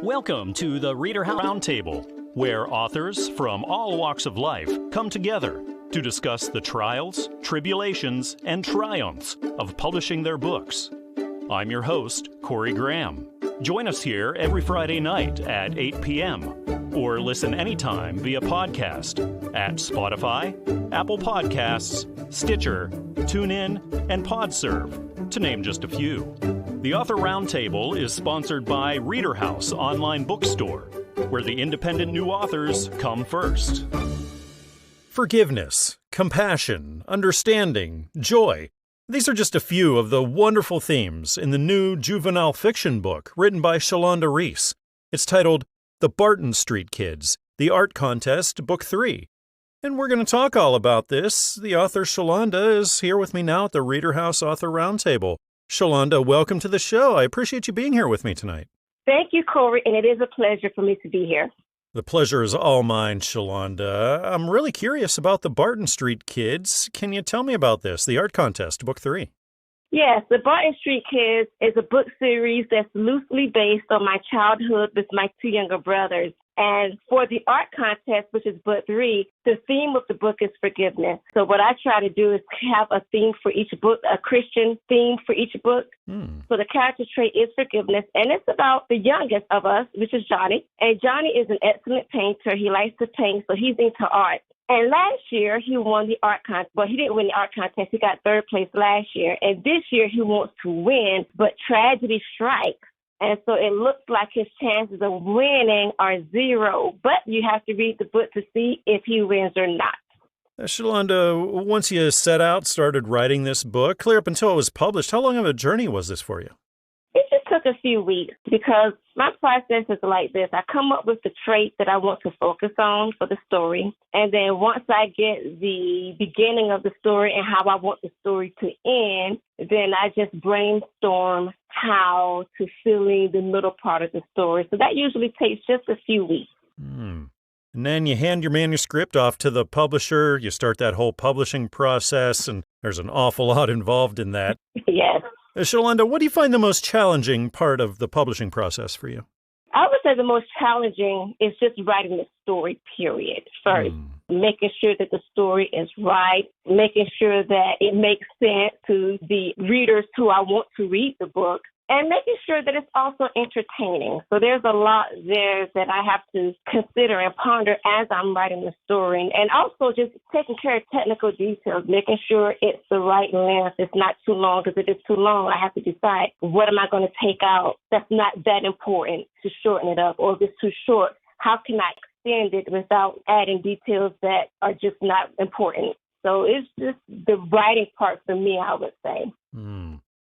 Welcome to the ReaderHouse Roundtable, where authors from all walks of life come together to discuss the trials, tribulations, and triumphs of publishing their books. I'm your host, Corey Graham. Join us here every Friday night at 8 p.m. or listen anytime via podcast at Spotify, Apple Podcasts, Stitcher, TuneIn, and PodServe, to name just a few. The Author Roundtable is sponsored by ReaderHouse Online Bookstore, where the independent new authors come first. Forgiveness, compassion, understanding, joy. These are just a few of the wonderful themes in the new juvenile fiction book written by Shalonda Reese. It's titled The Barton Street Kids, The Art Contest, Book 3. And we're going to talk all about this. The author Shalonda is here with me now at the ReaderHouse Author Roundtable. Shalonda, welcome to the show. I appreciate you being here with me tonight. Thank you, Corey, and it is a pleasure for me to be here. The pleasure is all mine, Shalonda. I'm really curious about the Barton Street Kids. Can you tell me about this, the art contest, book 3? Yes, the Barton Street Kids is a book series that's loosely based on my childhood with my two younger brothers. And for the art contest, which is book 3, the theme of the book is forgiveness. So what I try to do is have a theme for each book, a Christian theme for each book. So the character trait is forgiveness, and it's about the youngest of us, which is Johnny. And Johnny is an excellent painter. He likes to paint, so he's into art. And last year, he won the art contest. Well, he didn't win the art contest. He got third place last year. And this year, he wants to win, but tragedy strikes. And so it looks like his chances of winning are 0. But you have to read the book to see if he wins or not. Shalonda, once you started writing this book, clear up until it was published, how long of a journey was this for you? It just took a few weeks because my process is like this. I come up with the trait that I want to focus on for the story. And then once I get the beginning of the story and how I want the story to end, then I just brainstorm how to fill in the middle part of the story. So that usually takes just a few weeks. And then you hand your manuscript off to the publisher. You start that whole publishing process, and there's an awful lot involved in that. Yes. Shalonda, what do you find the most challenging part of the publishing process for you? I would say the most challenging is just writing the story, period, first. Making sure that the story is right, making sure that it makes sense to the readers who I want to read the book, and making sure that it's also entertaining. So there's a lot there that I have to consider and ponder as I'm writing the story. And also just taking care of technical details, making sure it's the right length. It's not too long, because if it's too long, I have to decide what am I going to take out that's not that important to shorten it up. Or if it's too short, how can I extend it without adding details that are just not important? So it's just the writing part for me, I would say.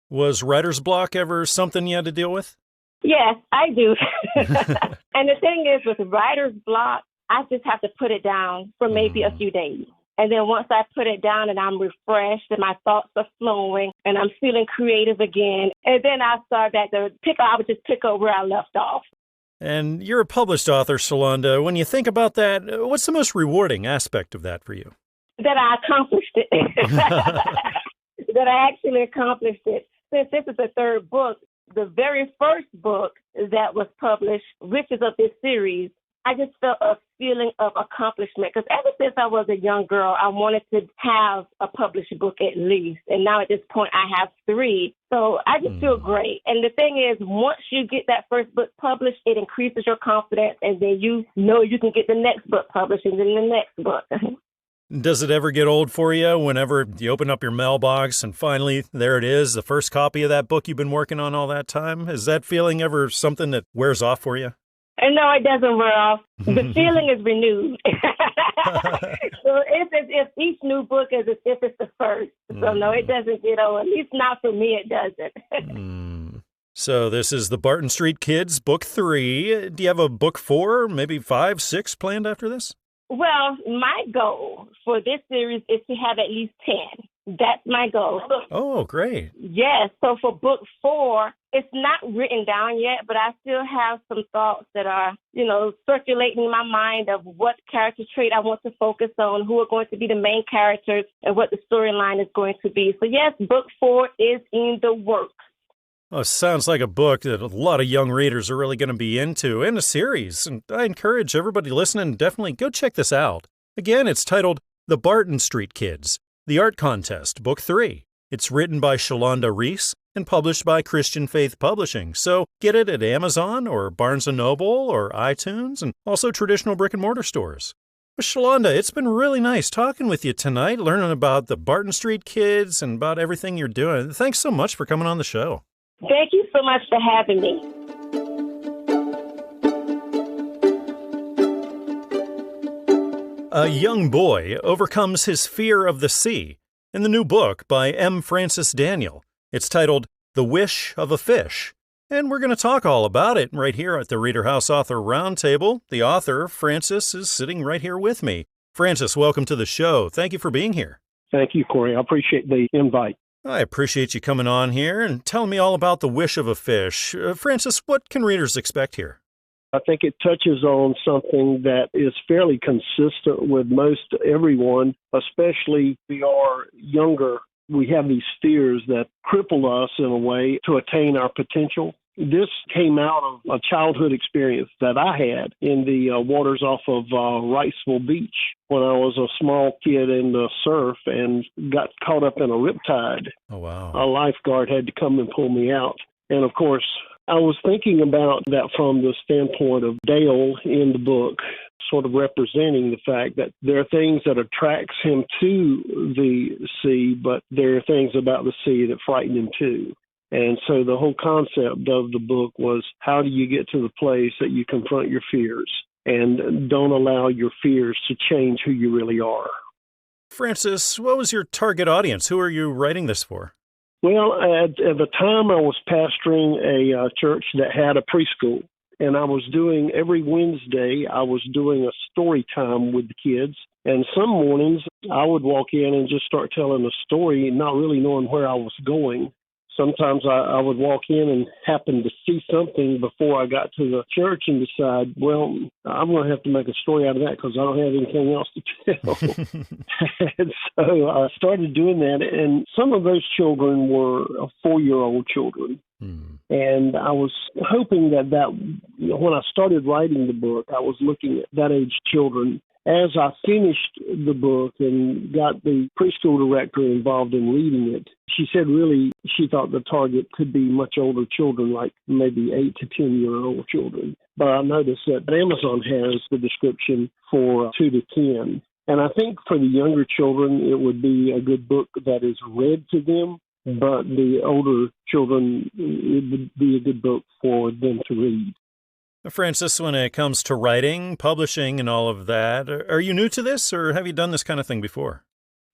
Was writer's block ever something you had to deal with? Yes, I do. And the thing is, with writer's block, I just have to put it down for maybe a few days. And then once I put it down and I'm refreshed and my thoughts are flowing and I'm feeling creative again, and then I would just pick up where I left off. And you're a published author, Shalonda. When you think about that, what's the most rewarding aspect of that for you? That I accomplished it. That I actually accomplished it. Since this is the third book, the very first book that was published, which is of this series, I just felt a feeling of accomplishment. Because ever since I was a young girl, I wanted to have a published book at least. And now at this point, I have 3. So I just feel great. And the thing is, once you get that first book published, it increases your confidence. And then you know you can get the next book published and then the next book. Does it ever get old for you whenever you open up your mailbox and finally there it is, the first copy of that book you've been working on all that time? Is that feeling ever something that wears off for you? No, it doesn't wear off. The feeling is renewed. So it's as if each new book is as if it's the first. So no, it doesn't get old. At least not for me, it doesn't. So this is the Barton Street Kids, book 3. Do you have a book 4, maybe 5, 6 planned after this? Well, my goal for this series is to have at least 10. That's my goal. Oh, great. Yes. So for book 4, it's not written down yet, but I still have some thoughts that are, circulating in my mind of what character trait I want to focus on, who are going to be the main characters, and what the storyline is going to be. So yes, book 4 is in the works. Well, sounds like a book that a lot of young readers are really going to be into, and a series. And I encourage everybody listening, definitely go check this out. Again, it's titled The Barton Street Kids, The Art Contest, Book 3. It's written by Shalonda Reese and published by Christian Faith Publishing. So get it at Amazon or Barnes & Noble or iTunes and also traditional brick-and-mortar stores. Well, Shalonda, it's been really nice talking with you tonight, learning about the Barton Street Kids and about everything you're doing. Thanks so much for coming on the show. Thank you so much for having me. A young boy overcomes his fear of the sea in the new book by M. Francis Daniel. It's titled The Wish of a Fish. And we're going to talk all about it right here at the ReaderHouse Author Roundtable. The author, Francis, is sitting right here with me. Francis, welcome to the show. Thank you for being here. Thank you, Corey. I appreciate the invite. I appreciate you coming on here and telling me all about The Wish of a Fish. Francis, what can readers expect here? I think it touches on something that is fairly consistent with most everyone, especially if we are younger. We have these fears that cripple us in a way to attain our potential. This came out of a childhood experience that I had in the waters off of Wrightsville Beach when I was a small kid in the surf and got caught up in a riptide. Oh, wow. A lifeguard had to come and pull me out. And, of course, I was thinking about that from the standpoint of Dale in the book, sort of representing the fact that there are things that attracts him to the sea, but there are things about the sea that frighten him too. And so the whole concept of the book was, how do you get to the place that you confront your fears and don't allow your fears to change who you really are? Francis, what was your target audience? Who are you writing this for? Well, at the time I was pastoring a church that had a preschool, and I was doing, every Wednesday, I was doing a story time with the kids. And some mornings I would walk in and just start telling a story, not really knowing where I was going. Sometimes I would walk in and happen to see something before I got to the church and decide, well, I'm going to have to make a story out of that because I don't have anything else to tell. And so I started doing that. And some of those children were 4-year-old children. And I was hoping that when I started writing the book, I was looking at that age children. As I finished the book and got the preschool director involved in reading it, she said really she thought the target could be much older children, like maybe 8 to 10-year-old children. But I noticed that Amazon has the description for 2 to 10. And I think for the younger children, it would be a good book that is read to them. But the older children, it would be a good book for them to read. Francis, when it comes to writing, publishing, and all of that, are you new to this, or have you done this kind of thing before?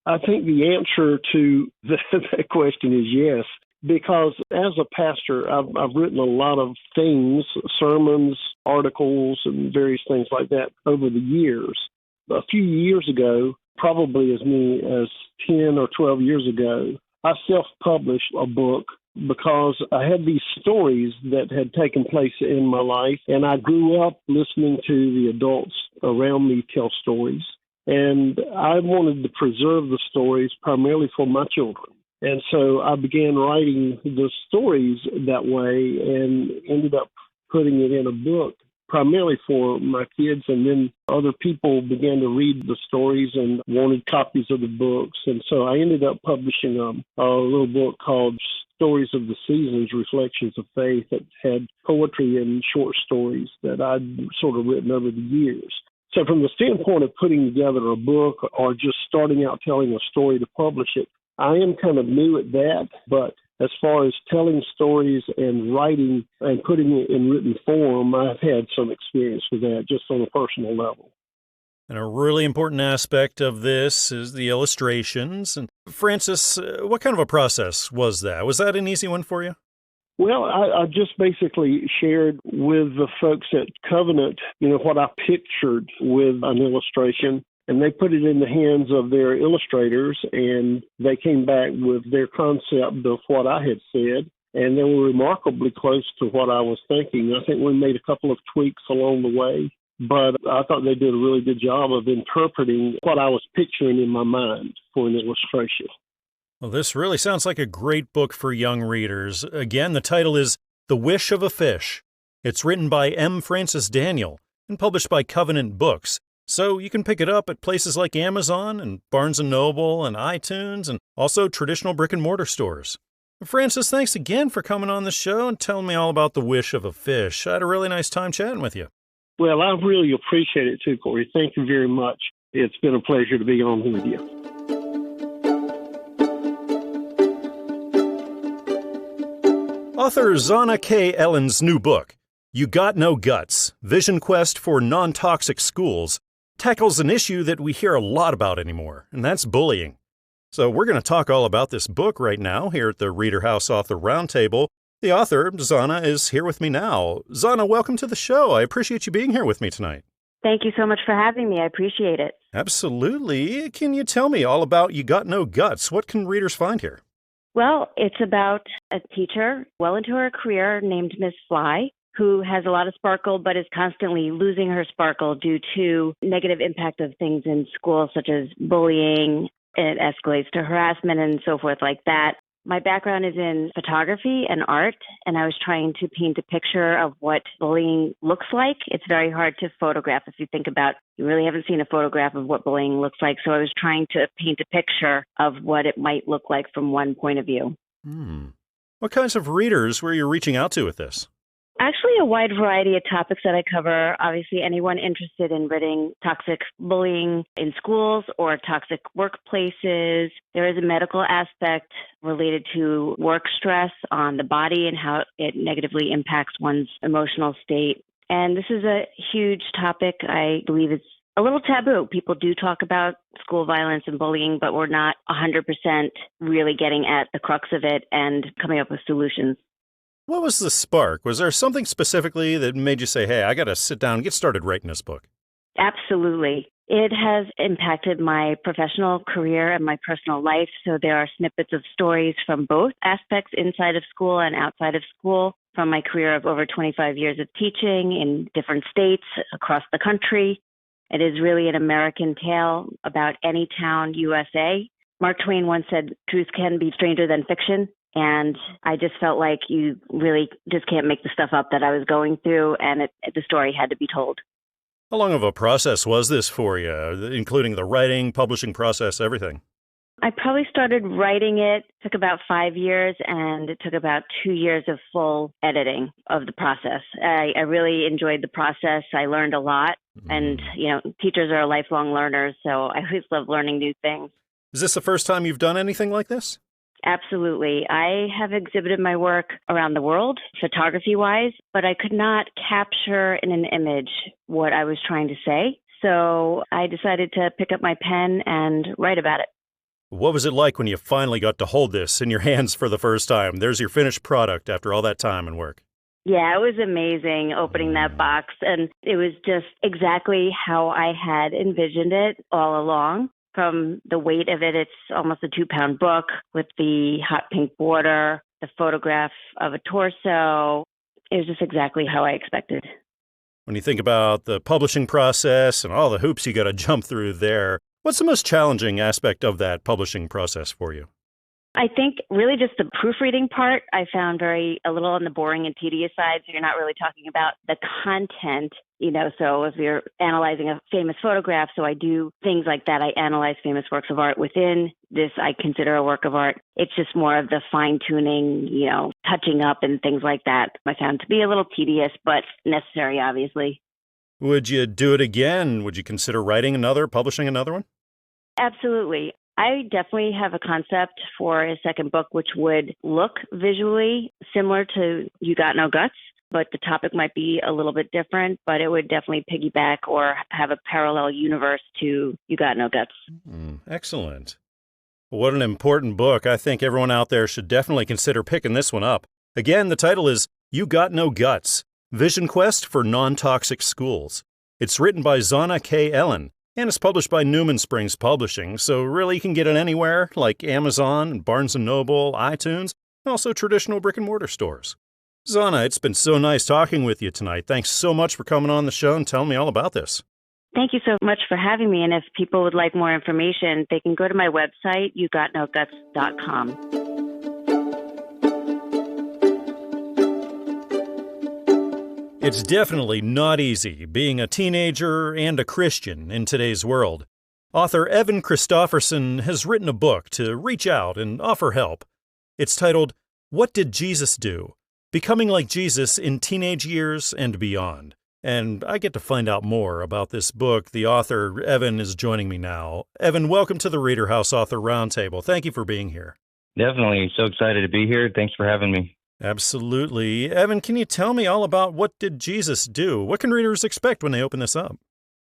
I think the answer to that question is yes, because as a pastor, I've written a lot of things, sermons, articles, and various things like that over the years. A few years ago, probably as many as 10 or 12 years ago, I self-published a book because I had these stories that had taken place in my life, and I grew up listening to the adults around me tell stories, and I wanted to preserve the stories primarily for my children. And so I began writing the stories that way and ended up putting it in a book primarily for my kids, and then other people began to read the stories and wanted copies of the books. And so I ended up publishing a little book called Stories of the Seasons, Reflections of Faith, that had poetry and short stories that I'd sort of written over the years. So from the standpoint of putting together a book or just starting out telling a story to publish it, I am kind of new at that, but as far as telling stories and writing and putting it in written form, I've had some experience with that just on a personal level. And a really important aspect of this is the illustrations. And Francis, what kind of a process was that? Was that an easy one for you? Well, I just basically shared with the folks at Covenant, what I pictured with an illustration. And they put it in the hands of their illustrators, and they came back with their concept of what I had said, and they were remarkably close to what I was thinking. I think we made a couple of tweaks along the way, but I thought they did a really good job of interpreting what I was picturing in my mind for an illustration. Well, this really sounds like a great book for young readers. Again, the title is The Wish of a Fish. It's written by M. Francis Daniel and published by Covenant Books, so you can pick it up at places like Amazon and Barnes & Noble and iTunes and also traditional brick-and-mortar stores. Francis, thanks again for coming on the show and telling me all about The Wish of a Fish. I had a really nice time chatting with you. Well, I really appreciate it too, Corey. Thank you very much. It's been a pleasure to be on with you. Author Zana K. Elin's new book, You Got No Guts, Vision Quest for Non-Toxic Schools, tackles an issue that we hear a lot about anymore, and that's bullying. So we're going to talk all about this book right now here at the ReaderHouse Author Roundtable. The author, Zana, is here with me now. Zana, welcome to the show. I appreciate you being here with me tonight. Thank you so much for having me. I appreciate it. Absolutely. Can you tell me all about You Got No Guts? What can readers find here? Well, it's about a teacher well into her career named Miss Fly, who has a lot of sparkle but is constantly losing her sparkle due to negative impact of things in school, such as bullying. It escalates to harassment and so forth like that. My background is in photography and art, and I was trying to paint a picture of what bullying looks like. It's very hard to photograph if you think about, you really haven't seen a photograph of what bullying looks like. So I was trying to paint a picture of what it might look like from one point of view. What kinds of readers were you reaching out to with this? Actually, a wide variety of topics that I cover. Obviously, anyone interested in ridding toxic bullying in schools or toxic workplaces. There is a medical aspect related to work stress on the body and how it negatively impacts one's emotional state. And this is a huge topic. I believe it's a little taboo. People do talk about school violence and bullying, but we're not 100% really getting at the crux of it and coming up with solutions. What was the spark? Was there something specifically that made you say, hey, I got to sit down and get started writing this book? Absolutely. It has impacted my professional career and my personal life. So there are snippets of stories from both aspects inside of school and outside of school, from my career of over 25 years of teaching in different states across the country. It is really an American tale about any town, USA. Mark Twain once said, truth can be stranger than fiction. And I just felt like you really just can't make the stuff up that I was going through, and the story had to be told. How long of a process was this for you, including the writing, publishing process, everything? I probably started writing it, took about 5 years, and it took about 2 years of full editing of the process. I really enjoyed the process. I learned a lot, and teachers are lifelong learners, so I always love learning new things. Is this the first time you've done anything like this? Absolutely. I have exhibited my work around the world, photography-wise, but I could not capture in an image what I was trying to say. So I decided to pick up my pen and write about it. What was it like when you finally got to hold this in your hands for the first time? There's your finished product after all that time and work. Yeah, it was amazing opening that box. And it was just exactly how I had envisioned it all along. From the weight of it, it's almost a 2-pound book with the hot pink border, the photograph of a torso. It was just exactly how I expected. When you think about the publishing process and all the hoops you got to jump through there, what's the most challenging aspect of that publishing process for you? I think really just the proofreading part I found a little on the boring and tedious side. So you're not really talking about the content, so if you're analyzing a famous photograph, so I do things like that. I analyze famous works of art within this. I consider a work of art. It's just more of the fine tuning, touching up and things like that. I found to be a little tedious, but necessary, obviously. Would you do it again? Would you consider publishing another one? Absolutely. I definitely have a concept for a second book, which would look visually similar to You Got No Guts, but the topic might be a little bit different, but it would definitely piggyback or have a parallel universe to You Got No Guts. Excellent. What an important book. I think everyone out there should definitely consider picking this one up. Again, the title is You Got No Guts, Vision Quest for Non-Toxic Schools. It's written by Zana K. Elin, and it's published by Newman Springs Publishing, so really you can get it anywhere, like Amazon, Barnes & Noble, iTunes, and also traditional brick-and-mortar stores. Zana, it's been so nice talking with you tonight. Thanks so much for coming on the show and telling me all about this. Thank you so much for having me. And if people would like more information, they can go to my website, yougotnoguts.com. It's definitely not easy being a teenager and a Christian in today's world. Author Elin has written a book to reach out and offer help. It's titled, What Did Jesus Do? Becoming Like Jesus in Teenage Years and Beyond. And I get to find out more about this book. The author, Elin, is joining me now. Elin, welcome to the ReaderHouse Author Roundtable. Thank you for being here. Definitely. So excited to be here. Thanks for having me. Absolutely. Elin, can you tell me all about What Did Jesus Do? What can readers expect when they open this up?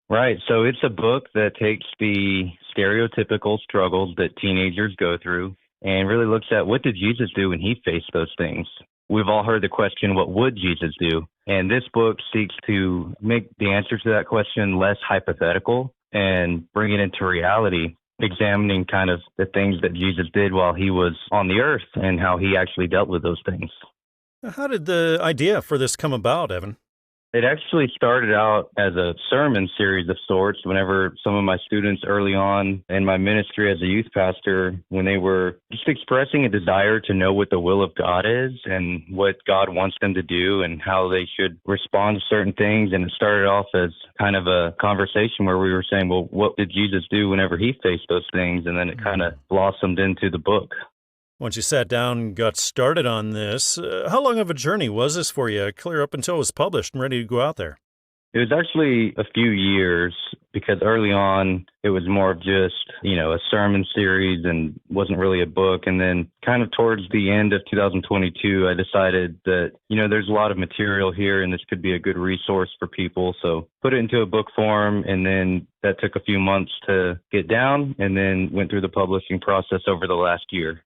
Right. So it's a book that takes the stereotypical struggles that teenagers go through and really looks at what did Jesus do when he faced those things. We've all heard the question, what would Jesus do? And this book seeks to make the answer to that question less hypothetical and bring it into reality, examining kind of the things that Jesus did while he was on the earth and how he actually dealt with those things. How did the idea for this come about, Elin? It actually started out as a sermon series of sorts whenever some of my students early on in my ministry as a youth pastor, when they were just expressing a desire to know what the will of God is and what God wants them to do and how they should respond to certain things. And it started off as kind of a conversation where we were saying, well, what did Jesus do whenever he faced those things? And then it kind of blossomed into the book. Once you sat down and got started on this, how long of a journey was this for you, clear up until it was published and ready to go out there? It was actually a few years because early on it was more of just, a sermon series and wasn't really a book. And then kind of towards the end of 2022, I decided that, there's a lot of material here and this could be a good resource for people. So put it into a book form, and then that took a few months to get down and then went through the publishing process over the last year.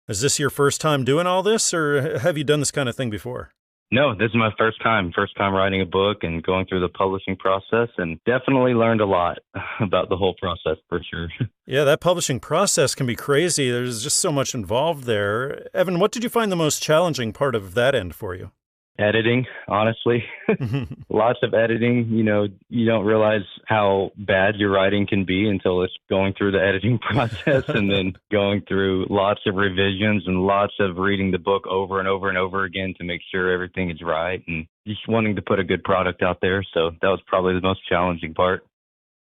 Is this your first time doing all this, or have you done this kind of thing before? No, this is my first time writing a book and going through the publishing process, and definitely learned a lot about the whole process for sure. Yeah, that publishing process can be crazy. There's just so much involved there. Elin, what did you find the most challenging part of that end for you? Editing, honestly. Lots of editing. You don't realize how bad your writing can be until it's going through the editing process and then going through lots of revisions and lots of reading the book over and over and over again to make sure everything is right and just wanting to put a good product out there. So that was probably the most challenging part.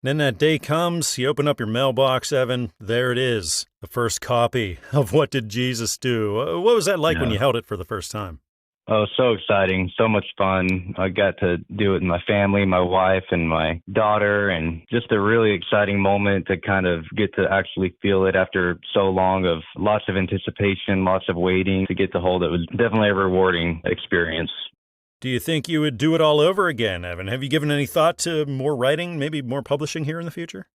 Then that day comes, you open up your mailbox, Elin, there it is, the first copy of What Did Jesus Do? What was that like when you held it for the first time? Oh, so exciting. So much fun. I got to do it with my family, my wife and my daughter, and just a really exciting moment to kind of get to actually feel it after so long of lots of anticipation, lots of waiting to get to hold it. It was definitely a rewarding experience. Do you think you would do it all over again, Elin? Have you given any thought to more writing, maybe more publishing here in the future?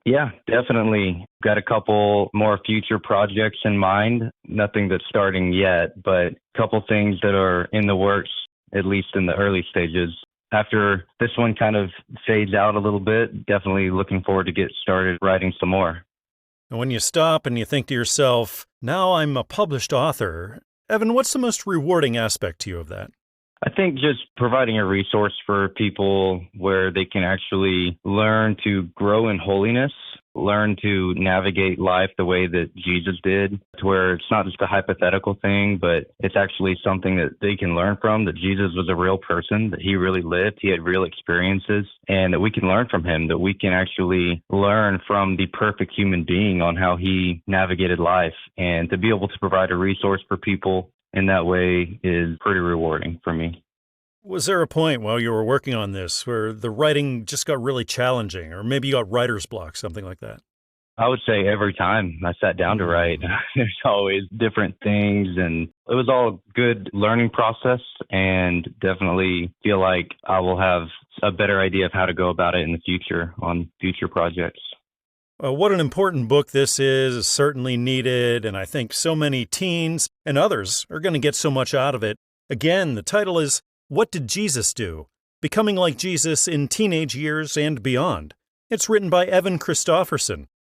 Yeah, definitely. Got a couple more future projects in mind. Nothing that's starting yet, but a couple things that are in the works, at least in the early stages. After this one kind of fades out a little bit, definitely looking forward to get started writing some more. And when you stop and you think to yourself, now I'm a published author, Elin, what's the most rewarding aspect to you of that? I think just providing a resource for people where they can actually learn to grow in holiness, learn to navigate life the way that Jesus did, to where it's not just a hypothetical thing, but it's actually something that they can learn from, that Jesus was a real person, that he really lived, he had real experiences, and that we can learn from him, that we can actually learn from the perfect human being on how he navigated life. And to be able to provide a resource for people in that way is pretty rewarding for me. Was there a point while you were working on this where the writing just got really challenging, or maybe you got writer's block, something like that? I would say every time I sat down to write, there's always different things, and it was all a good learning process, and definitely feel like I will have a better idea of how to go about it in the future on future projects. What an important book this is certainly needed, and I think so many teens and others are going to get so much out of it. Again, the title is What Did Jesus Do? Becoming Like Jesus in Teenage Years and Beyond. It's written by Elin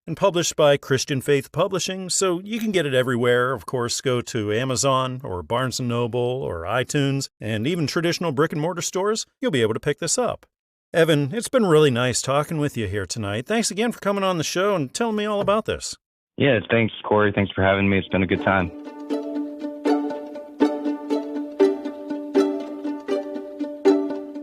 and published by Christian Faith Publishing, so you can get it everywhere. Of course, go to Amazon or Barnes & Noble or iTunes, and even traditional brick-and-mortar stores, you'll be able to pick this up. Evan, it's been really nice talking with you here tonight. Thanks again for coming on the show and telling me all about this. Yeah, thanks, Corey. Thanks for having me. It's been a good time.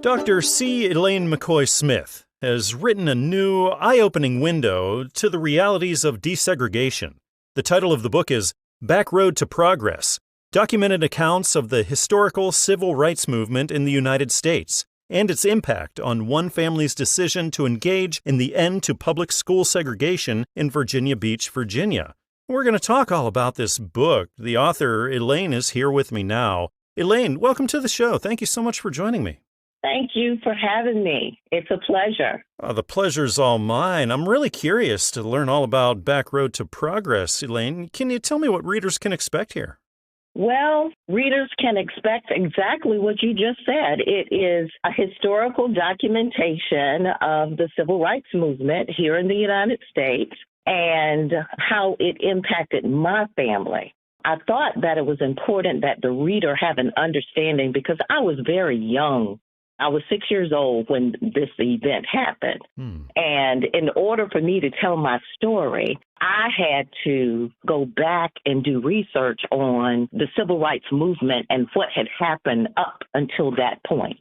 Dr. C. Elaine McCoy Smith has written a new, eye-opening window to the realities of desegregation. The title of the book is Back Road to Progress, Documented Accounts of the Historical Civil Rights Movement in the United States and its impact on one family's decision to engage in the end to public school segregation in Virginia Beach, Virginia. We're going to talk all about this book. The author, Elaine, is here with me now. Elaine, welcome to the show. Thank you so much for joining me. Thank you for having me. It's a pleasure. The pleasure's all mine. I'm really curious to learn all about Back Road to Progress, Elaine. Can you tell me what readers can expect here? Well, readers can expect exactly what you just said. It is a historical documentation of the civil rights movement here in the United States and how it impacted my family. I thought that it was important that the reader have an understanding because I was very young. I was 6 years old when this event happened. And in order for me to tell my story, I had to go back and do research on the civil rights movement and what had happened up until that point.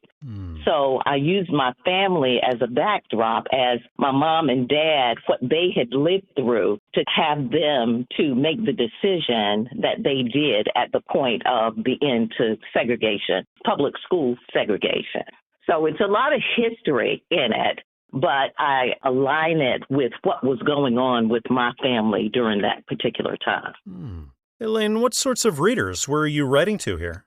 So I used my family as a backdrop, as my mom and dad, what they had lived through, to have them to make the decision that they did at the point of the end to segregation, public school segregation. So it's a lot of history in it, but I align it with what was going on with my family during that particular time. Elaine, what sorts of readers were you writing to here?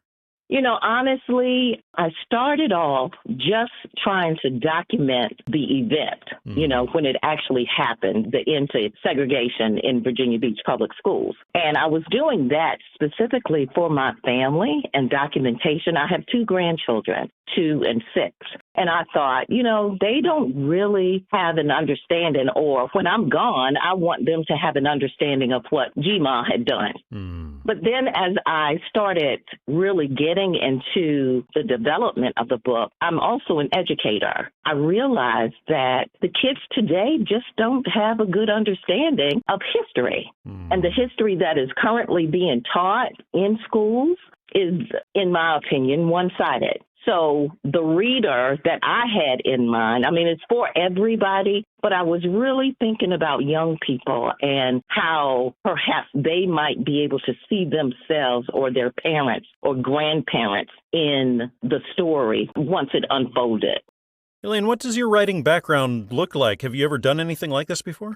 You know, honestly, I started off just trying to document the event, you know, when it actually happened, the end to segregation in Virginia Beach public schools. And I was doing that specifically for my family and documentation. I have 2 grandchildren, 2 and 6. And I thought, you know, they don't really have an understanding, or when I'm gone, I want them to have an understanding of what Gma had done. But then as I started really getting into the development of the book, I'm also an educator. I realized that the kids today just don't have a good understanding of history. And the history that is currently being taught in schools is, in my opinion, one-sided. So the reader that I had in mind, I mean, it's for everybody, but I was really thinking about young people and how perhaps they might be able to see themselves or their parents or grandparents in the story once it unfolded. Elaine, what does your writing background look like? Have you ever done anything like this before?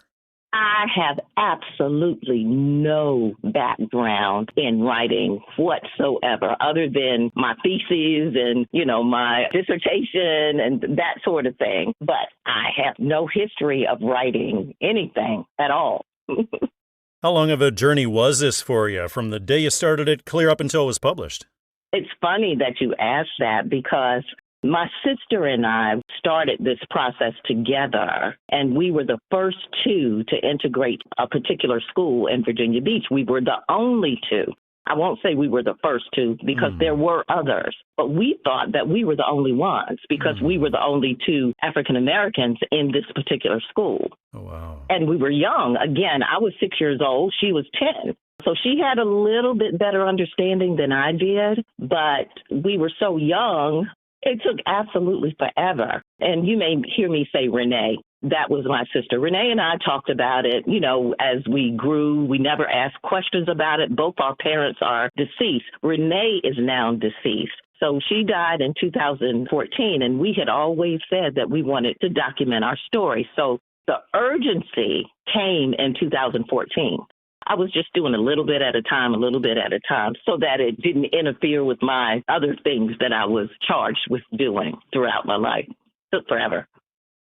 I have absolutely no background in writing whatsoever, other than my theses and, you know, my dissertation and that sort of thing. But I have no history of writing anything at all. How long of a journey was this for you, from the day you started it clear up until it was published? It's funny that you asked that because my sister and I started this process together, and we were the first 2 to integrate a particular school in Virginia Beach. We were the only 2. I won't say we were the first 2 because there were others, but we thought that we were the only ones because we were the only 2 African Americans in this particular school. Oh, wow. And we were young. Again, I was 6 years old. She was 10. So she had a little bit better understanding than I did, but we were so young. It took absolutely forever. And you may hear me say Renee. That was my sister. Renee and I talked about it, you know, as we grew. We never asked questions about it. Both our parents are deceased. Renee is now deceased. So she died in 2014, and we had always said that we wanted to document our story. So the urgency came in 2014. I was just doing a little bit at a time, so that it didn't interfere with my other things that I was charged with doing throughout my life. It took forever.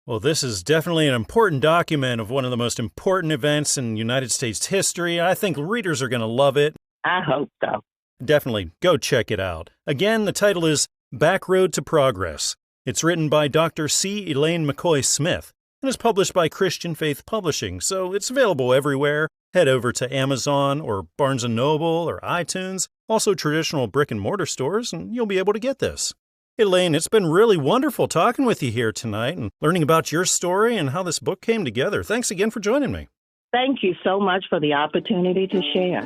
Well, this is definitely an important document of one of the most important events in United States history. I think readers are going to love it. I hope so. Definitely. Go check it out. Again, the title is Back Road to Progress. It's written by Dr. C. Elaine McCoy Smith and is published by Christian Faith Publishing, so it's available everywhere. Head over to Amazon or Barnes & Noble or iTunes, also traditional brick-and-mortar stores, and you'll be able to get this. Elaine, it's been really wonderful talking with you here tonight and learning about your story and how this book came together. Thanks again for joining me. Thank you so much for the opportunity to share.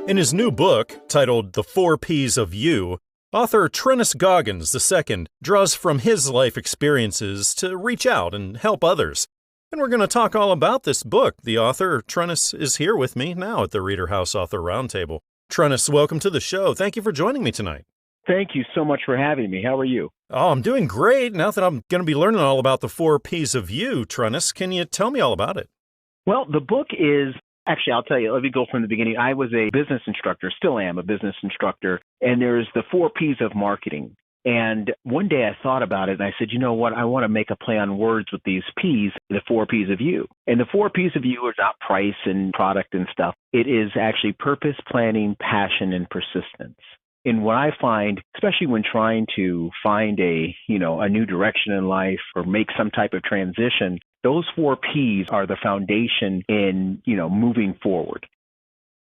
In his new book, titled The 4 Ps of You, author Trunnis Goggins II draws from his life experiences to reach out and help others. And we're going to talk all about this book. The author, Trunnis, is here with me now at the ReaderHouse Author Roundtable. Trunnis, welcome to the show. Thank you for joining me tonight. Thank you so much for having me. How are you? Oh, I'm doing great. Now that I'm going to be learning all about the 4 Ps of You, Trunnis, can you tell me all about it? Well, the book is, actually, I'll tell you, let me go from the beginning. I was a business instructor, still am a business instructor, and there's the 4 Ps of marketing. And one day I thought about it and I said, you know what, I want to make a play on words with these Ps, the 4 Ps of you. And the 4 Ps of you are not price and product and stuff. It is actually purpose, planning, passion, and persistence. And what I find, especially when trying to find a new direction in life or make some type of transition, those 4 Ps are the foundation in, moving forward.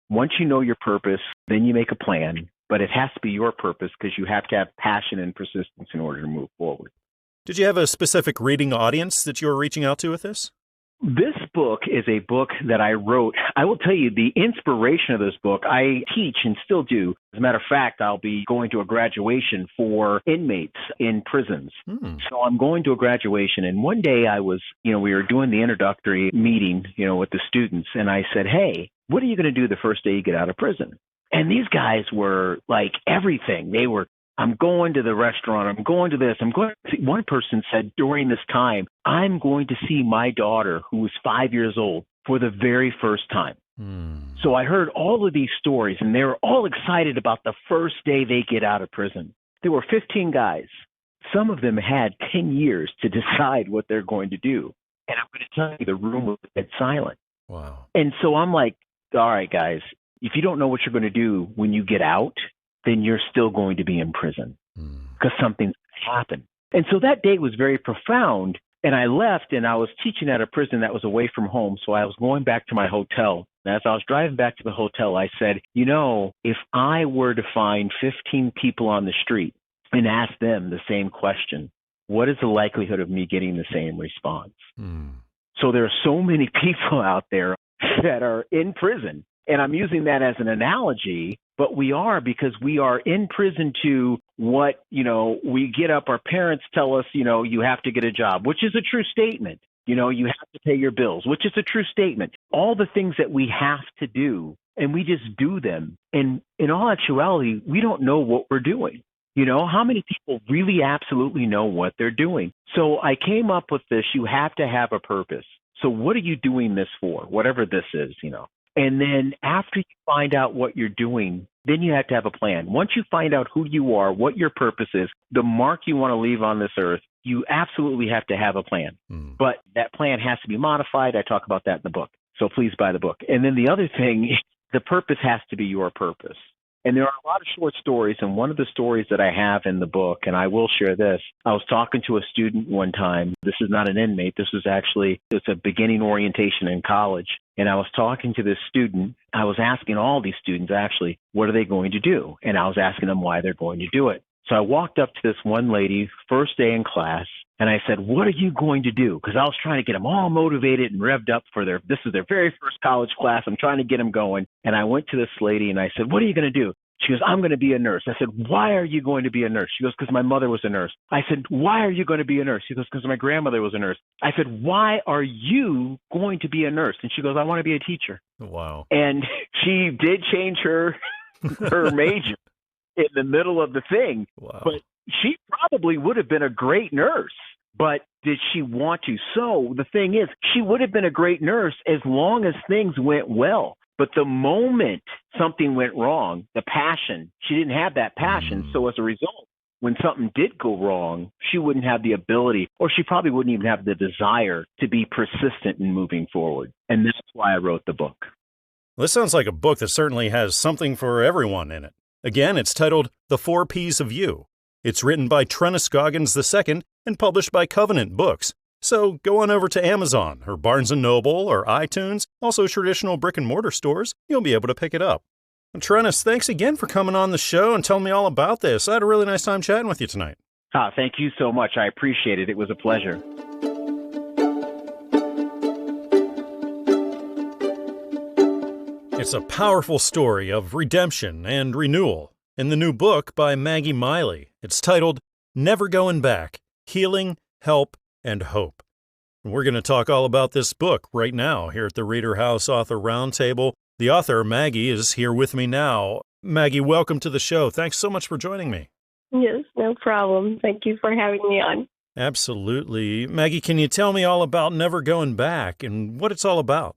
Once you know your purpose, then you make a plan. But it has to be your purpose because you have to have passion and persistence in order to move forward. Did you have a specific reading audience that you were reaching out to with this? This book is a book that I wrote. I will tell you the inspiration of this book. I teach and still do. As a matter of fact, I'll be going to a graduation for inmates in prisons. So I'm going to a graduation. And one day we were doing the introductory meeting, with the students. And I said, hey, what are you going to do the first day you get out of prison? And these guys were like everything. They were, I'm going to the restaurant. I'm going to this. One person said during this time, I'm going to see my daughter, who was 5 years old, for the very first time. So I heard all of these stories, and they were all excited about the first day they get out of prison. There were 15 guys. Some of them had 10 years to decide what they're going to do. And I'm going to tell you, the room was dead silent. Wow. And so I'm like, all right, guys. If you don't know what you're going to do when you get out, then you're still going to be in prison because something's happened. And so that day was very profound. And I left and I was teaching at a prison that was away from home. So I was going back to my hotel. And as I was driving back to the hotel, I said, if I were to find 15 people on the street and ask them the same question, what is the likelihood of me getting the same response? So there are so many people out there that are in prison. And I'm using that as an analogy, but we are because we are in prison to what, we get up, our parents tell us, you have to get a job, which is a true statement. You have to pay your bills, which is a true statement. All the things that we have to do, and we just do them. And in all actuality, we don't know what we're doing. How many people really absolutely know what they're doing? So I came up with this, you have to have a purpose. So what are you doing this for? Whatever this is, And then after you find out what you're doing, then you have to have a plan. Once you find out who you are, what your purpose is, the mark you want to leave on this earth, you absolutely have to have a plan. But that plan has to be modified. I talk about that in the book. So please buy the book. And then the other thing, the purpose has to be your purpose. And there are a lot of short stories. And one of the stories that I have in the book, and I will share this, I was talking to a student one time. This is not an inmate. This was it's a beginning orientation in college. And I was talking to this student. I was asking all these students, actually, what are they going to do? And I was asking them why they're going to do it. So I walked up to this one lady, first day in class, and I said, what are you going to do? Because I was trying to get them all motivated and revved up for this is their very first college class. I'm trying to get them going. And I went to this lady and I said, what are you going to do? She goes, I'm going to be a nurse. I said, why are you going to be a nurse? She goes, because my mother was a nurse. I said, why are you going to be a nurse? She goes, because my grandmother was a nurse. I said, why are you going to be a nurse? And she goes, I want to be a teacher. Wow. And she did change her major in the middle of the thing. Wow. But she probably would have been a great nurse. But did she want to? So the thing is, she would have been a great nurse as long as things went well. But the moment something went wrong, the passion, she didn't have that passion. So as a result, when something did go wrong, she wouldn't have the ability, or she probably wouldn't even have the desire to be persistent in moving forward. And that's why I wrote the book. Well, this sounds like a book that certainly has something for everyone in it. Again, it's titled The 4 Ps of You. It's written by Trunnis Goggins II and published by Covenant Books. So go on over to Amazon or Barnes & Noble or iTunes, also traditional brick-and-mortar stores. You'll be able to pick it up. Trunnis, thanks again for coming on the show and telling me all about this. I had a really nice time chatting with you tonight. Thank you so much. I appreciate it. It was a pleasure. It's a powerful story of redemption and renewal in the new book by Maggie Mylie. It's titled Never Going Back, Healing, Help, and Hope. And we're going to talk all about this book right now here at the ReaderHouse Author Roundtable. The author, Maggie, is here with me now. Maggie, welcome to the show. Thanks so much for joining me. Yes, no problem. Thank you for having me on. Absolutely. Maggie, can you tell me all about Never Going Back and what it's all about?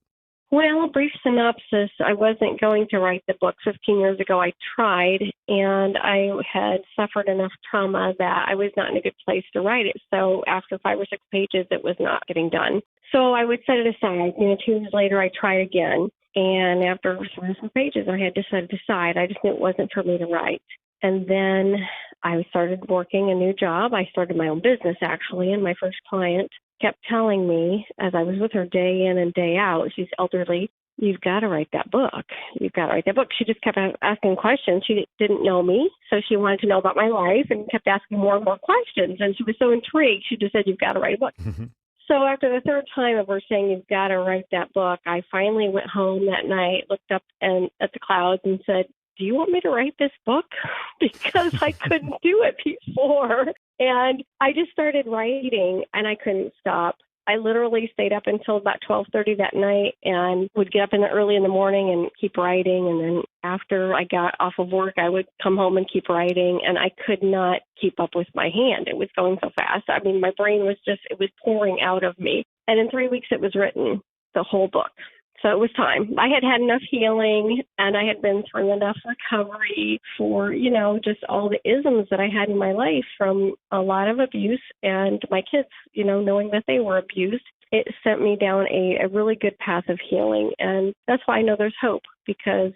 Well, a brief synopsis. I wasn't going to write the book. 15 years ago, I tried, and I had suffered enough trauma that I was not in a good place to write it. So after 5 or 6 pages, it was not getting done. So I would set it aside. 2 years later, I tried again. And after 3 or 4 pages, I had to set it aside. I just knew it wasn't for me to write. And then I started working a new job. I started my own business, actually, and my first client kept telling me, as I was with her day in and day out, she's elderly, you've got to write that book. You've got to write that book. She just kept asking questions. She didn't know me, so she wanted to know about my life and kept asking more and more questions. And she was so intrigued, she just said, you've got to write a book. So after the third time of her saying, you've got to write that book, I finally went home that night, looked up at the clouds and said, do you want me to write this book? Because I couldn't do it before. And I just started writing, and I couldn't stop. I literally stayed up until about 12:30 that night and would get up early in the morning and keep writing. And then after I got off of work, I would come home and keep writing. And I could not keep up with my hand. It was going so fast. I mean, my brain was it was pouring out of me. And in 3 weeks, it was written, the whole book. So it was time. I had had enough healing, and I had been through enough recovery for, just all the isms that I had in my life from a lot of abuse and my kids, knowing that they were abused. It sent me down a really good path of healing. And that's why I know there's hope, because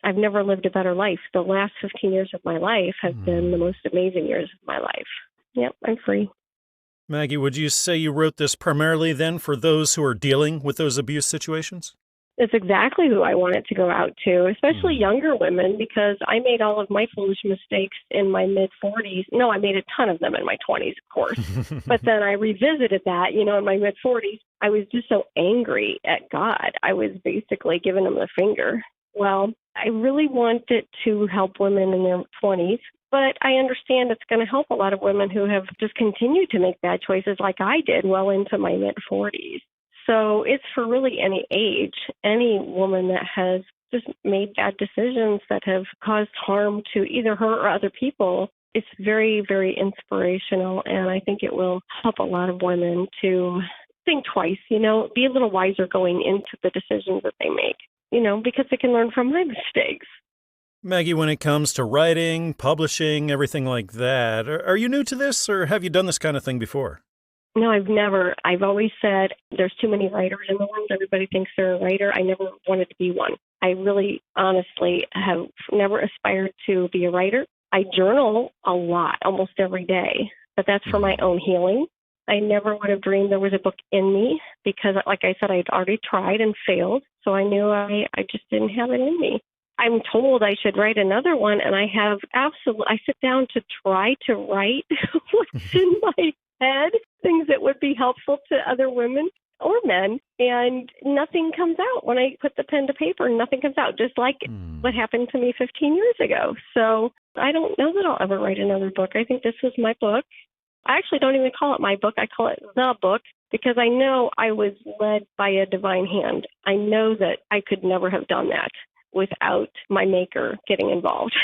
I've never lived a better life. The last 15 years of my life have been the most amazing years of my life. Yep, I'm free. Maggie, would you say you wrote this primarily then for those who are dealing with those abuse situations? It's exactly who I want it to go out to, especially younger women, because I made all of my foolish mistakes in my mid-40s. No, I made a ton of them in my 20s, of course. But then I revisited that, in my mid-40s. I was just so angry at God. I was basically giving him the finger. Well, I really wanted to help women in their 20s. But I understand it's going to help a lot of women who have just continued to make bad choices like I did well into my mid-40s. So it's for really any age, any woman that has just made bad decisions that have caused harm to either her or other people. It's very, very inspirational, and I think it will help a lot of women to think twice, be a little wiser going into the decisions that they make, because they can learn from my mistakes. Maggie, when it comes to writing, publishing, everything like that, are you new to this, or have you done this kind of thing before? No, I've never. I've always said there's too many writers in the world. Everybody thinks they're a writer. I never wanted to be one. I really, honestly, have never aspired to be a writer. I journal a lot, almost every day, but that's for my own healing. I never would have dreamed there was a book in me because, like I said, I'd already tried and failed, so I knew I just didn't have it in me. I'm told I should write another one, and I sit down to try to write what's in my head, things that would be helpful to other women or men, and nothing comes out. When I put the pen to paper, nothing comes out, just like what happened to me 15 years ago. So I don't know that I'll ever write another book. I think this was my book. I actually don't even call it my book. I call it the book, because I know I was led by a divine hand. I know that I could never have done that without my maker getting involved.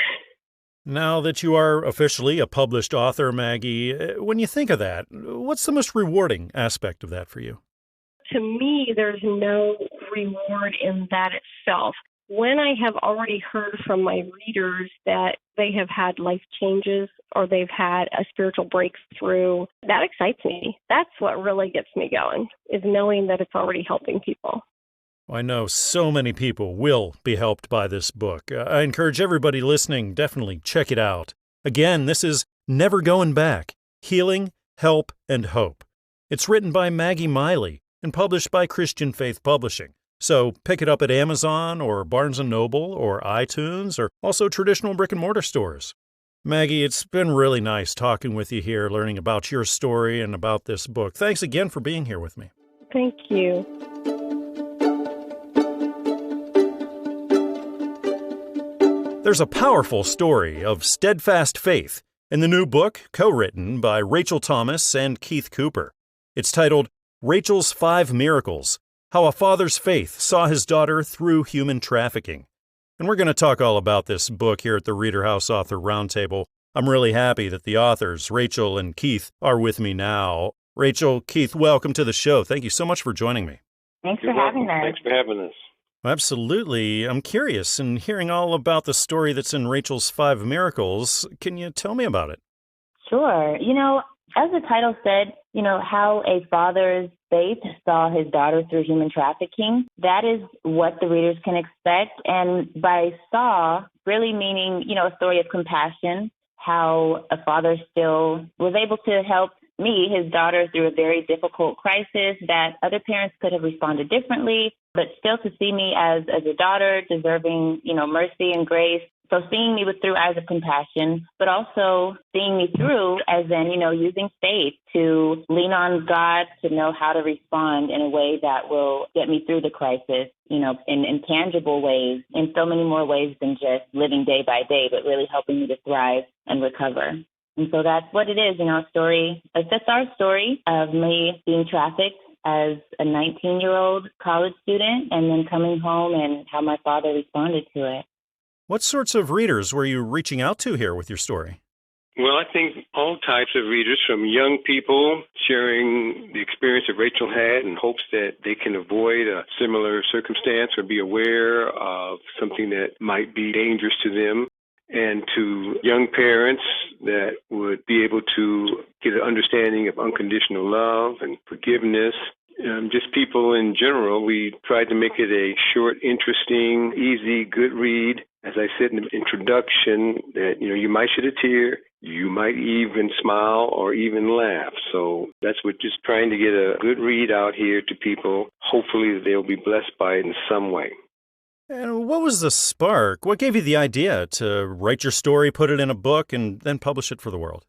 Now that you are officially a published author, Maggie, when you think of that, what's the most rewarding aspect of that for you? To me, there's no reward in that itself. When I have already heard from my readers that they have had life changes or they've had a spiritual breakthrough, that excites me. That's what really gets me going, is knowing that it's already helping people. I know so many people will be helped by this book. I encourage everybody listening, definitely check it out. Again, this is Never Going Back, Healing, Help, and Hope. It's written by Maggie Mylie and published by Christian Faith Publishing. So pick it up at Amazon or Barnes & Noble or iTunes or also traditional brick-and-mortar stores. Maggie, it's been really nice talking with you here, learning about your story and about this book. Thanks again for being here with me. Thank you. There's a powerful story of steadfast faith in the new book, co-written by Rachel Thomas and Keith Cooper. It's titled Rachel's 5 Miracles: How a Father's Faith Saw His Daughter Through Human Trafficking. And we're going to talk all about this book here at the ReaderHouse Author Roundtable. I'm really happy that the authors, Rachel and Keith, are with me now. Rachel, Keith, welcome to the show. Thank you so much for joining me. Thanks for having us. Thanks for having us. Absolutely. I'm curious in hearing all about the story that's in Rachel's 5 Miracles. Can you tell me about it? Sure. As the title said, how a father's faith saw his daughter through human trafficking. That is what the readers can expect. And by saw, really meaning, a story of compassion, how a father still was able to help me, his daughter, through a very difficult crisis that other parents could have responded differently, but still to see me as a daughter deserving, mercy and grace. So seeing me with through eyes of compassion, but also seeing me through as in, using faith to lean on God to know how to respond in a way that will get me through the crisis, in tangible ways, in so many more ways than just living day by day, but really helping me to thrive and recover. And so that's what it is, a story. That's our story of me being trafficked as a 19-year-old college student and then coming home and how my father responded to it. What sorts of readers were you reaching out to here with your story? Well, I think all types of readers, from young people sharing the experience that Rachel had in hopes that they can avoid a similar circumstance or be aware of something that might be dangerous to them, and to young parents that would be able to get an understanding of unconditional love and forgiveness. Just people in general. We tried to make it a short, interesting, easy, good read. As I said in the introduction, that you might shed a tear, you might even smile or even laugh. So that's what, just trying to get a good read out here to people. Hopefully they'll be blessed by it in some way. And what was the spark? What gave you the idea to write your story, put it in a book, and then publish it for the world?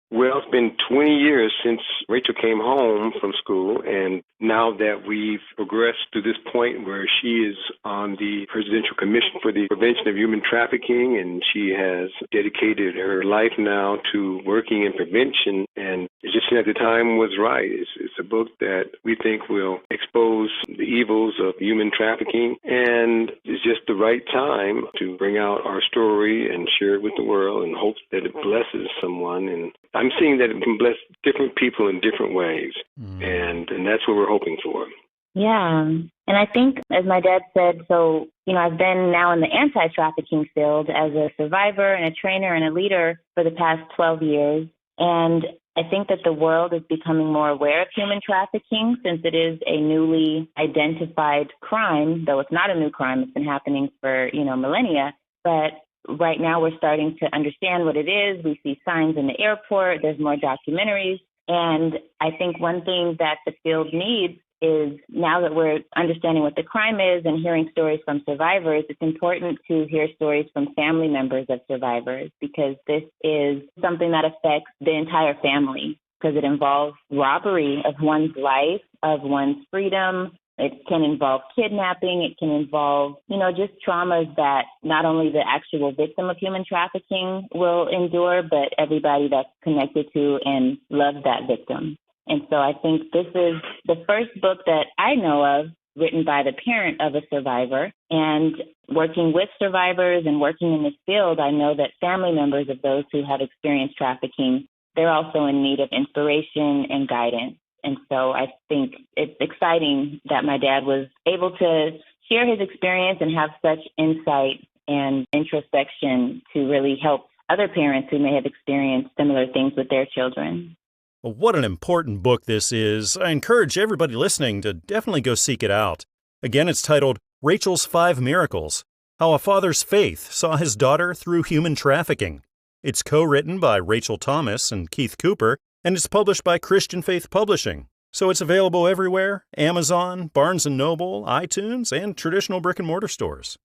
Well, it's been 20 years since Rachel came home from school, and now that we've progressed to this point where she is on the Presidential Commission for the Prevention of Human Trafficking, and she has dedicated her life now to working in prevention, and it just seemed like the time was right. It's a book that we think will expose the evils of human trafficking, and it's just the right time to bring out our story and share it with the world and hope that it blesses someone. And I'm seeing that it can bless different people in different ways, and that's what we're hoping for. Yeah. And I think, as my dad said, I've been now in the anti-trafficking field as a survivor and a trainer and a leader for the past 12 years. And I think that the world is becoming more aware of human trafficking since it is a newly identified crime, though it's not a new crime. It's been happening for, millennia. But right now we're starting to understand what it is. We see signs in the airport. There's more documentaries. And I think one thing that the field needs is, now that we're understanding what the crime is and hearing stories from survivors, it's important to hear stories from family members of survivors, because this is something that affects the entire family, because it involves robbery of one's life, of one's freedom. It can involve kidnapping. It can involve, just traumas that not only the actual victim of human trafficking will endure, but everybody that's connected to and loves that victim. And so I think this is the first book that I know of written by the parent of a survivor. And working with survivors and working in this field, I know that family members of those who have experienced trafficking, they're also in need of inspiration and guidance. And so I think it's exciting that my dad was able to share his experience and have such insight and introspection to really help other parents who may have experienced similar things with their children. Well, what an important book this is. I encourage everybody listening to definitely go seek it out. Again, it's titled Rachel's 5 Miracles: How a Father's Faith Saw His Daughter Through Human Trafficking. It's co-written by Rachel Thomas and Keith Cooper, and it's published by Christian Faith Publishing. So it's available everywhere: Amazon, Barnes & Noble, iTunes, and traditional brick-and-mortar stores.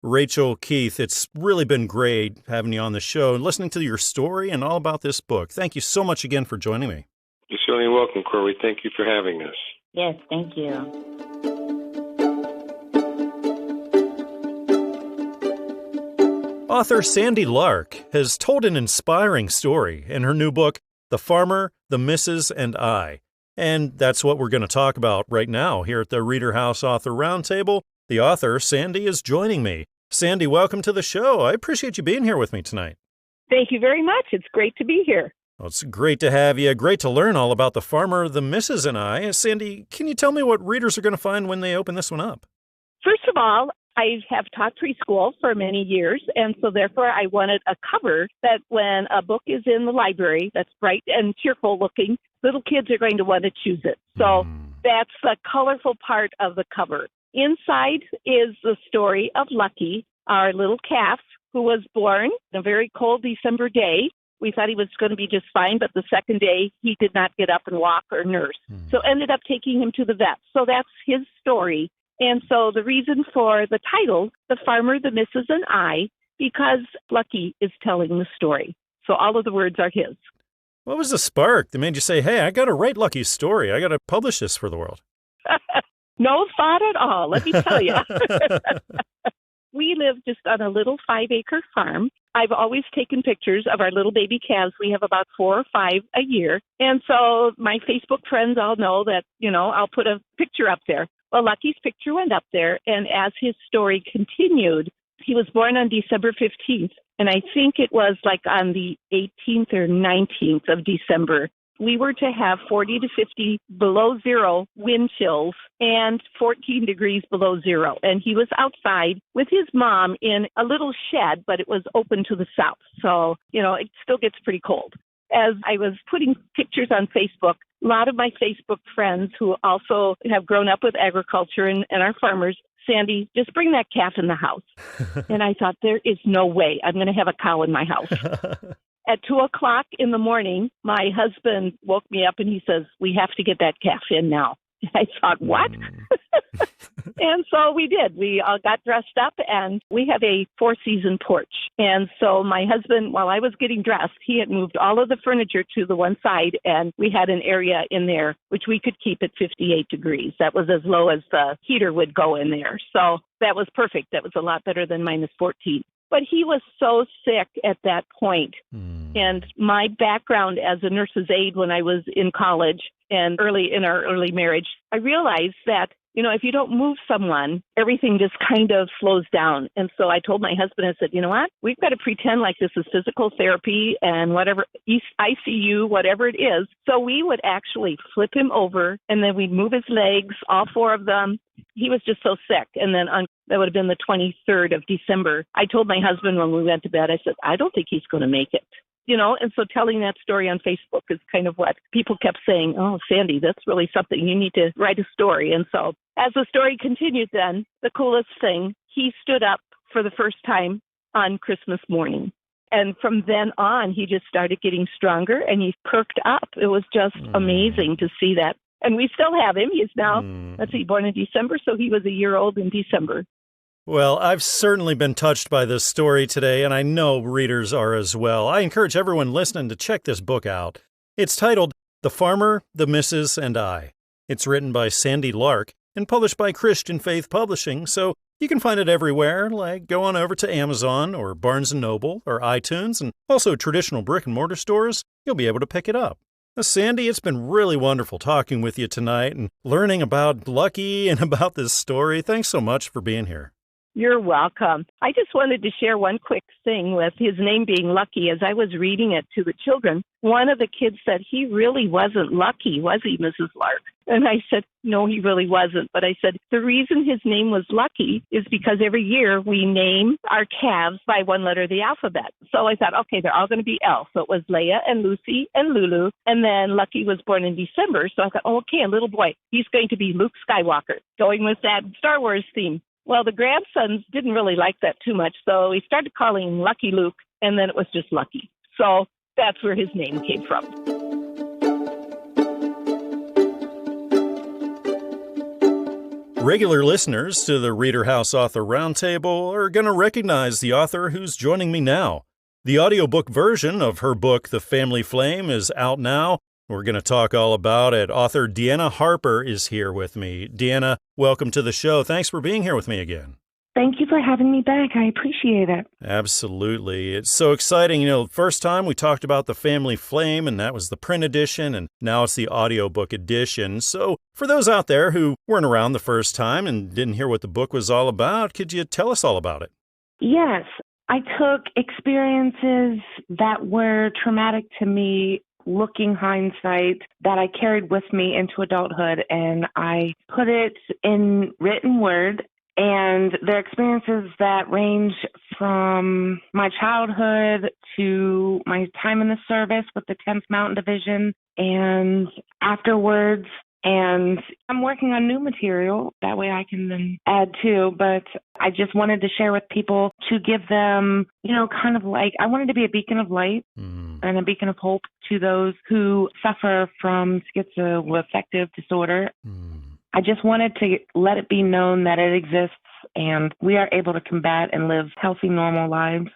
Rachel Keith, it's really been great having you on the show and listening to your story and all about this book. Thank you so much again for joining me. You're certainly welcome, Corey. Thank you for having us. Yes, thank you. Author Sandy Lark has told an inspiring story in her new book, The Farmer, the Misses, and I. And that's what we're going to talk about right now here at the ReaderHouse Author Roundtable. The author, Sandy, is joining me. Sandy, welcome to the show. I appreciate you being here with me tonight. Thank you very much. It's great to be here. Well, it's great to have you. Great to learn all about The Farmer, the Misses, and I. Sandy, can you tell me what readers are going to find when they open this one up? First of all, I have taught preschool for many years, and so therefore I wanted a cover that when a book is in the library that's bright and cheerful looking, little kids are going to want to choose it. So that's the colorful part of the cover. Inside is the story of Lucky, our little calf, who was born on a very cold December day. We thought he was going to be just fine, but the second day he did not get up and walk or nurse. So ended up taking him to the vet. So that's his story. And so the reason for the title, The Farmer, the Misses, and I, because Lucky is telling the story. So all of the words are his. What was the spark that made you say, hey, I got to write Lucky's story. I got to publish this for the world? No thought at all, let me tell you. We live just on a little 5-acre farm. I've always taken pictures of our little baby calves. We have about 4 or 5 a year. And so my Facebook friends all know that, I'll put a picture up there. Well, Lucky's picture went up there, and as his story continued, he was born on December 15th, and I think it was like on the 18th or 19th of December. We were to have 40 to 50 below zero wind chills and 14 degrees below zero. And he was outside with his mom in a little shed, but it was open to the south. So, it still gets pretty cold. As I was putting pictures on Facebook, a lot of my Facebook friends who also have grown up with agriculture and are farmers, Sandy, just bring that calf in the house. And I thought, there is no way I'm going to have a cow in my house. At 2:00 in the morning, my husband woke me up and he says, we have to get that calf in now. And I thought, what? And so we did. We all got dressed up, and we have a 4-season porch. And so my husband, while I was getting dressed, he had moved all of the furniture to the one side, and we had an area in there which we could keep at 58 degrees. That was as low as the heater would go in there. So that was perfect. That was a lot better than minus 14. But he was so sick at that point. And my background as a nurse's aide when I was in college and early in our early marriage, I realized that, if you don't move someone, everything just kind of slows down. And so I told my husband, I said, you know what? We've got to pretend like this is physical therapy and whatever, ICU, whatever it is. So we would actually flip him over, and then we'd move his legs, all 4 of them. He was just so sick. And then that would have been the 23rd of December. I told my husband when we went to bed, I said, I don't think he's going to make it. And so telling that story on Facebook is kind of what people kept saying, oh, Sandy, that's really something. You need to write a story. And so as the story continued then, the coolest thing, he stood up for the first time on Christmas morning. And from then on, he just started getting stronger and he perked up. It was just amazing to see that. And we still have him. He's now, born in December, so he was a year old in December. Well, I've certainly been touched by this story today, and I know readers are as well. I encourage everyone listening to check this book out. It's titled The Farmer, the Misses, and I. It's written by Sandy Lark and published by Christian Faith Publishing, so you can find it everywhere, like go on over to Amazon or Barnes & Noble or iTunes, and also traditional brick-and-mortar stores. You'll be able to pick it up. Now, Sandy, it's been really wonderful talking with you tonight and learning about Lucky and about this story. Thanks so much for being here. You're welcome. I just wanted to share one quick thing with his name being Lucky. As I was reading it to the children, one of the kids said, he really wasn't lucky, was he, Mrs. Lark? And I said, no, he really wasn't. But I said, the reason his name was Lucky is because every year we name our calves by one letter of the alphabet. So I thought, okay, they're all going to be L. So it was Leia and Lucy and Lulu. And then Lucky was born in December. So I thought, oh, okay, a little boy. He's going to be Luke Skywalker, going with that Star Wars theme. Well, the grandsons didn't really like that too much, so he started calling him Lucky Luke, and then it was just Lucky. So that's where his name came from. Regular listeners to the ReaderHouse Author Roundtable are going to recognize the author who's joining me now. The audiobook version of her book, The Family Flame, is out now. We're going to talk all about it. Author Deanna Harper is here with me. Deanna, welcome to the show. Thanks for being here with me again. Thank you for having me back. I appreciate it. Absolutely. It's so exciting. You know, first time we talked about The Family Flame, and that was the print edition, and now it's the audiobook edition. So for those out there who weren't around the first time and didn't hear what the book was all about, could you tell us all about it? Yes. I took experiences that were traumatic to me, looking hindsight, that I carried with me into adulthood, and I put it in written word. And they're experiences that range from my childhood to my time in the service with the 10th Mountain Division and afterwards. And I'm working on new material. That way I can then add to. But I just wanted to share with people to give them, kind of like, I wanted to be a beacon of light and a beacon of hope to those who suffer from schizoaffective disorder. I just wanted to let it be known that it exists and we are able to combat and live healthy, normal lives.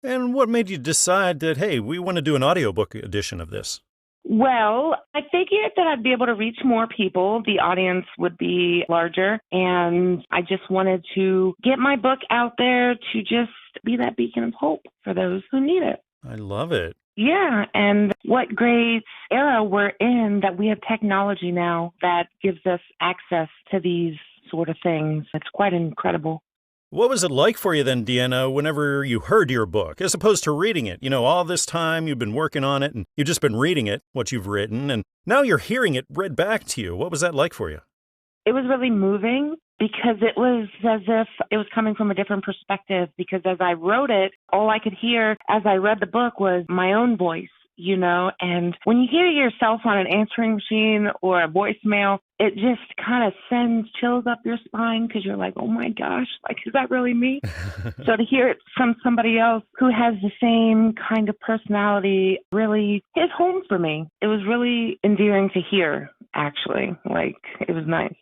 And what made you decide that, hey, we want to do an audiobook edition of this? Well, I figured that I'd be able to reach more people. The audience would be larger. And I just wanted to get my book out there to just be that beacon of hope for those who need it. I love it. Yeah, and what great era we're in that we have technology now that gives us access to these sort of things. It's quite incredible. What was it like for you then, Deanna, whenever you heard your book, as opposed to reading it? All this time you've been working on it and you've just been reading it, what you've written, and now you're hearing it read back to you. What was that like for you? It was really moving because it was as if it was coming from a different perspective, because as I wrote it, all I could hear as I read the book was my own voice, and when you hear yourself on an answering machine or a voicemail, it just kind of sends chills up your spine because you're like, oh my gosh, is that really me? So to hear it from somebody else who has the same kind of personality really hit home for me. It was really endearing to hear, actually. It was nice.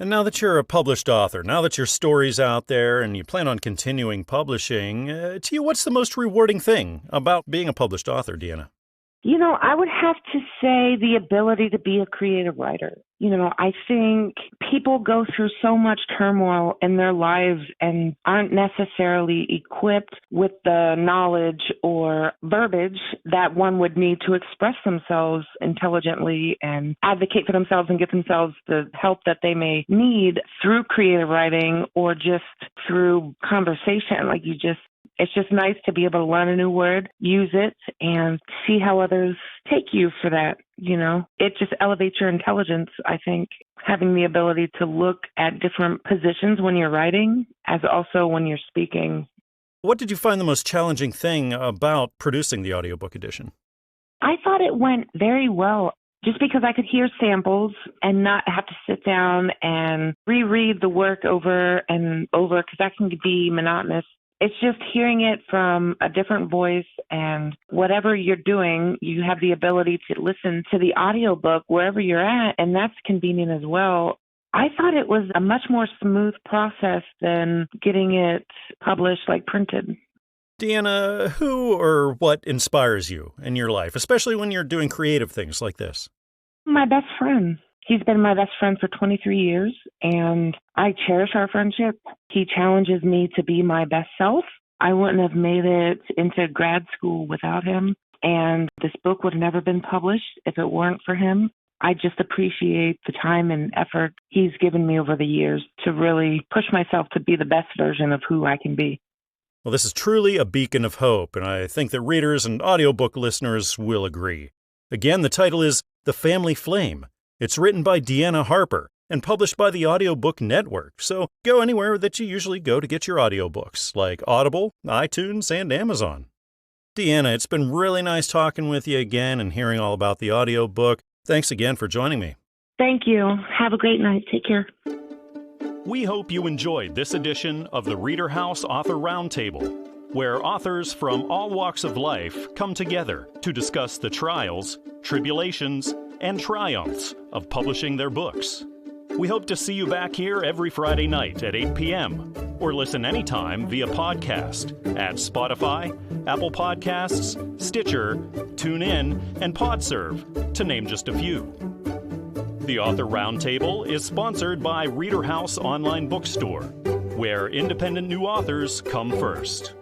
And now that you're a published author, now that your story's out there and you plan on continuing publishing, to you, what's the most rewarding thing about being a published author, Deanna? I would have to say the ability to be a creative writer. I think people go through so much turmoil in their lives and aren't necessarily equipped with the knowledge or verbiage that one would need to express themselves intelligently and advocate for themselves and get themselves the help that they may need through creative writing or just through conversation. It's just nice to be able to learn a new word, use it, and see how others take you for that, It just elevates your intelligence, I think, having the ability to look at different positions when you're writing, as also when you're speaking. What did you find the most challenging thing about producing the audiobook edition? I thought it went very well. Just because I could hear samples and not have to sit down and reread the work over and over, because that can be monotonous. It's just hearing it from a different voice, and whatever you're doing, you have the ability to listen to the audiobook wherever you're at, and that's convenient as well. I thought it was a much more smooth process than getting it published printed. Deanna, who or what inspires you in your life, especially when you're doing creative things like this? My best friend. He's been my best friend for 23 years, and I cherish our friendship. He challenges me to be my best self. I wouldn't have made it into grad school without him, and this book would have never been published if it weren't for him. I just appreciate the time and effort he's given me over the years to really push myself to be the best version of who I can be. Well, this is truly a beacon of hope, and I think that readers and audiobook listeners will agree. Again, the title is The Family Flame. It's written by Deanna Harper and published by the Audiobook Network, so go anywhere that you usually go to get your audiobooks, like Audible, iTunes, and Amazon. Deanna, it's been really nice talking with you again and hearing all about the audiobook. Thanks again for joining me. Thank you. Have a great night. Take care. We hope you enjoyed this edition of the ReaderHouse Author Roundtable, where authors from all walks of life come together to discuss the trials, tribulations, and triumphs of publishing their books. We hope to see you back here every Friday night at 8 p.m. or listen anytime via podcast at Spotify, Apple Podcasts, Stitcher, TuneIn, and PodServe, to name just a few. The Author Roundtable is sponsored by ReaderHouse Online Bookstore, where independent new authors come first.